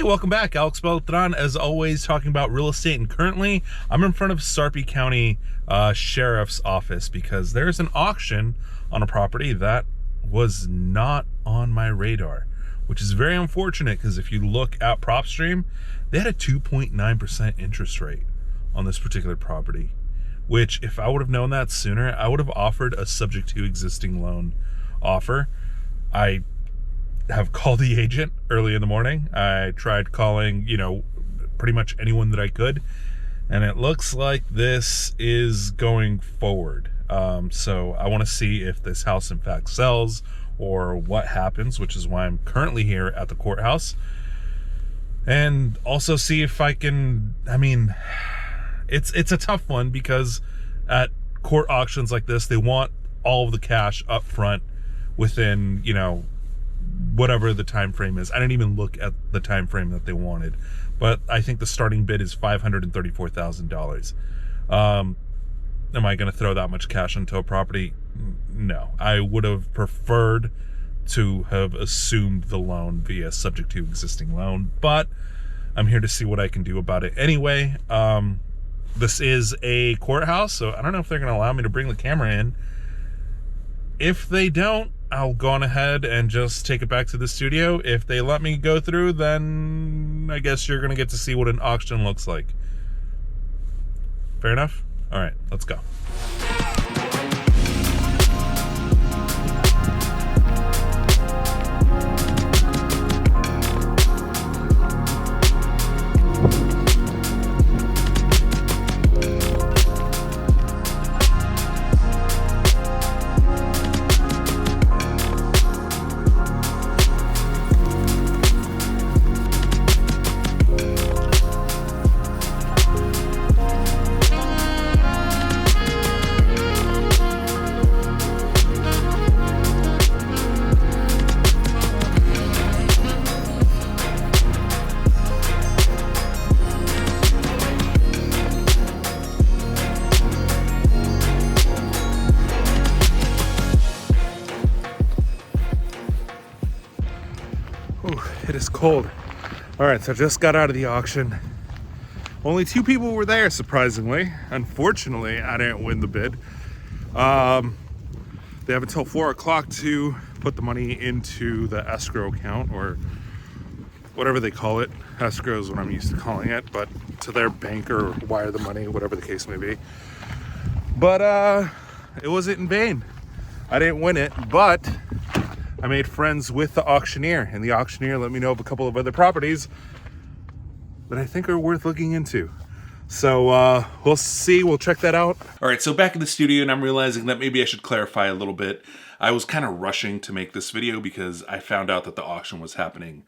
Hey, welcome back. AlexBeltran, as always, talking about real estate. And currently, I'm in front of Sarpy County Sheriff's Office because there's an auction on a property that was not on my radar, which is very unfortunate because if you look at PropStream, they had a 2.9% interest rate on this particular property, which if I would have known that sooner, I would have offered a subject to existing loan offer. I have called the agent early in the morning. I tried calling, pretty much anyone that I could, and it looks like this is going forward. So I want to see if this house in fact sells or what happens, which is why I'm currently here at the courthouse, and also see if I can, it's a tough one because at court auctions like this, they want all of the cash up front within, whatever the time frame is. I didn't even look at the time frame that they wanted, but I think the starting bid is $534,000. Am I going to throw that much cash into a property? No. I would have preferred to have assumed the loan via subject to existing loan, but I'm here to see what I can do about it anyway. This is a courthouse, so I don't know if they're going to allow me to bring the camera in. If they don't, I'll go on ahead and just take it back to the studio. If they let me go through, then I guess you're going to get to see what an auction looks like. Fair enough? All right, let's go. It is cold. All right, so I just got out of the auction. Only 2 people were there, surprisingly. Unfortunately, I didn't win the bid. They have until 4 o'clock to put the money into the escrow account, or whatever they call it. Escrow is what I'm used to calling it, but to their bank or wire the money, whatever the case may be. But it wasn't in vain. I didn't win it, but I made friends with the auctioneer, and the auctioneer let me know of a couple of other properties that I think are worth looking into. So we'll see, we'll check that out. All right, so back in the studio, and I'm realizing that maybe I should clarify a little bit. I was kind of rushing to make this video because I found out that the auction was happening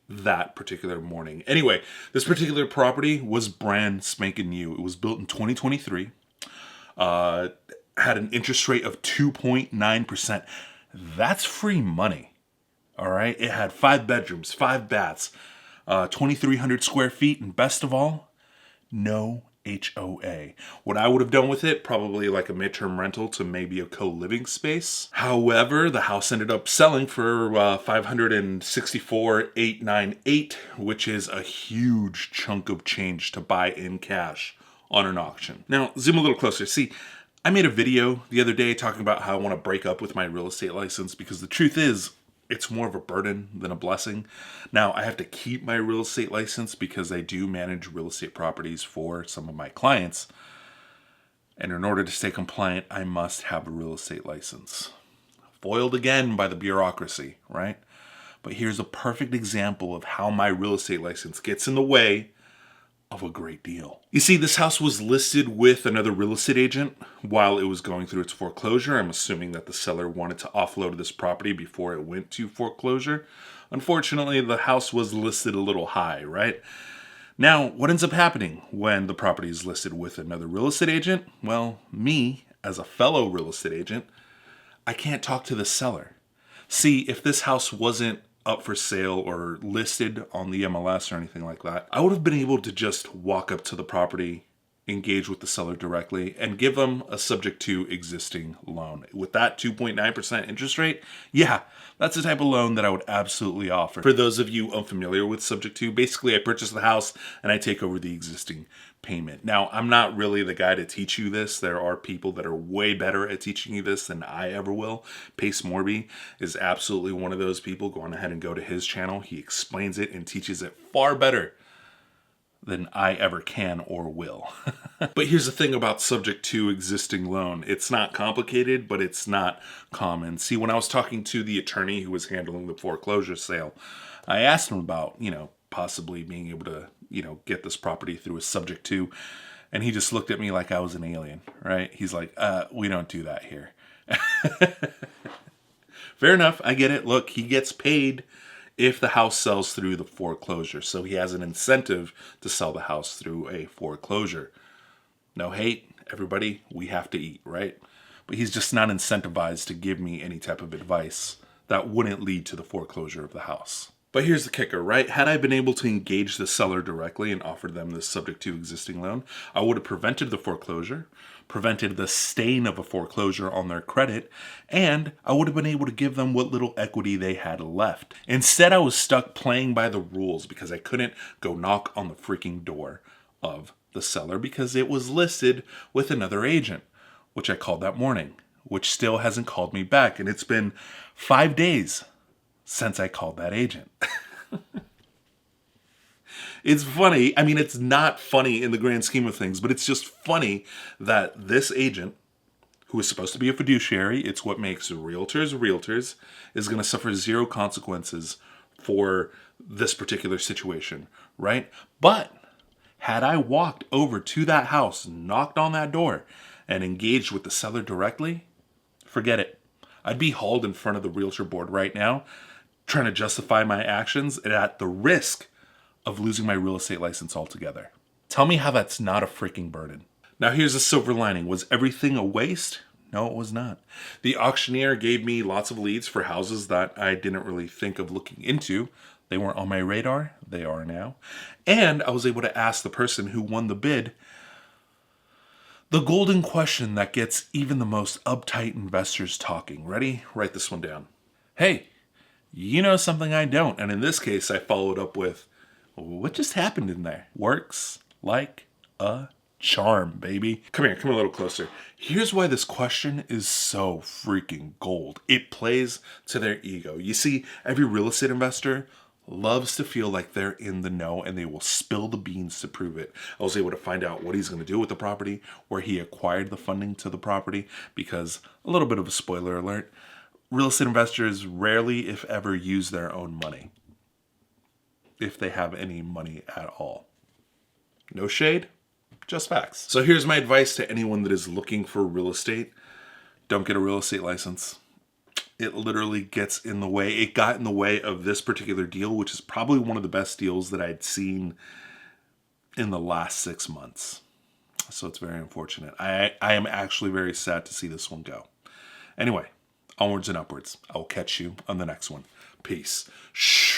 that particular morning. Anyway, this particular property was brand spanking new. It was built in 2023. Had an interest rate of 2.9%. That's free money, all right? It had 5 bedrooms, 5 baths, 2,300 square feet, and best of all, no HOA. What I would have done with it, probably like a midterm rental to maybe a co-living space. However, the house ended up selling for $564,898, which is a huge chunk of change to buy in cash on an auction. Now, zoom a little closer. See, I made a video the other day talking about how I want to break up with my real estate license because the truth is, it's more of a burden than a blessing. Now, I have to keep my real estate license because I do manage real estate properties for some of my clients. And in order to stay compliant, I must have a real estate license. Foiled again by the bureaucracy, right? But here's a perfect example of how my real estate license gets in the way of a great deal. You see, this house was listed with another real estate agent while it was going through its foreclosure. I'm assuming that the seller wanted to offload this property before it went to foreclosure. Unfortunately, the house was listed a little high, right? Now, what ends up happening when the property is listed with another real estate agent? Well, me, as a fellow real estate agent, I can't talk to the seller. See, if this house wasn't up for sale or listed on the MLS or anything like that, I would have been able to just walk up to the property engage with the seller directly and give them a subject to existing loan. With that 2.9% interest rate, yeah, that's the type of loan that I would absolutely offer. For those of you unfamiliar with subject to, basically I purchase the house and I take over the existing payment. Now, I'm not really the guy to teach you this. There are people that are way better at teaching you this than I ever will. Pace Morby is absolutely one of those people. Go on ahead and go to his channel. He explains it and teaches it far better than I ever can or will. But here's the thing about subject to existing loan. It's not complicated, but it's not common. See, when I was talking to the attorney who was handling the foreclosure sale, I asked him about, possibly being able to, get this property through a subject to, and he just looked at me like I was an alien, right? He's like, we don't do that here. Fair enough, I get it. Look, he gets paid if the house sells through the foreclosure. So he has an incentive to sell the house through a foreclosure. No hate, everybody, we have to eat, right? But he's just not incentivized to give me any type of advice that wouldn't lead to the foreclosure of the house. But here's the kicker, right? Had I been able to engage the seller directly and offered them this subject to existing loan, I would have prevented the foreclosure, prevented the stain of a foreclosure on their credit, and I would have been able to give them what little equity they had left. Instead, I was stuck playing by the rules because I couldn't go knock on the freaking door of the seller because it was listed with another agent, which I called that morning, which still hasn't called me back. And it's been 5 days since I called that agent. It's funny. I mean, it's not funny in the grand scheme of things, but it's just funny that this agent, who is supposed to be a fiduciary, it's what makes realtors, is going to suffer zero consequences for this particular situation, right? But had I walked over to that house, knocked on that door, and engaged with the seller directly, forget it. I'd be hauled in front of the realtor board right now, trying to justify my actions and at the risk of losing my real estate license altogether. Tell me how that's not a freaking burden. Now here's the silver lining. Was everything a waste? No, it was not. The auctioneer gave me lots of leads for houses that I didn't really think of looking into. They weren't on my radar. They are now. And I was able to ask the person who won the bid the golden question that gets even the most uptight investors talking. Ready? Write this one down. Hey, you know something I don't. And in this case, I followed up with, what just happened in there? Works like a charm, baby. Come here, come a little closer. Here's why this question is so freaking gold. It plays to their ego. You see, every real estate investor loves to feel like they're in the know and they will spill the beans to prove it. I was able to find out what he's going to do with the property, where he acquired the funding to the property, because a little bit of a spoiler alert, real estate investors rarely, if ever, use their own money. If they have any money at all. No shade, just facts. So here's my advice to anyone that is looking for real estate. Don't get a real estate license. It literally gets in the way. It got in the way of this particular deal, which is probably one of the best deals that I'd seen in the last 6 months. So it's very unfortunate. I am actually very sad to see this one go. Anyway, onwards and upwards. I will catch you on the next one. Peace. Shh.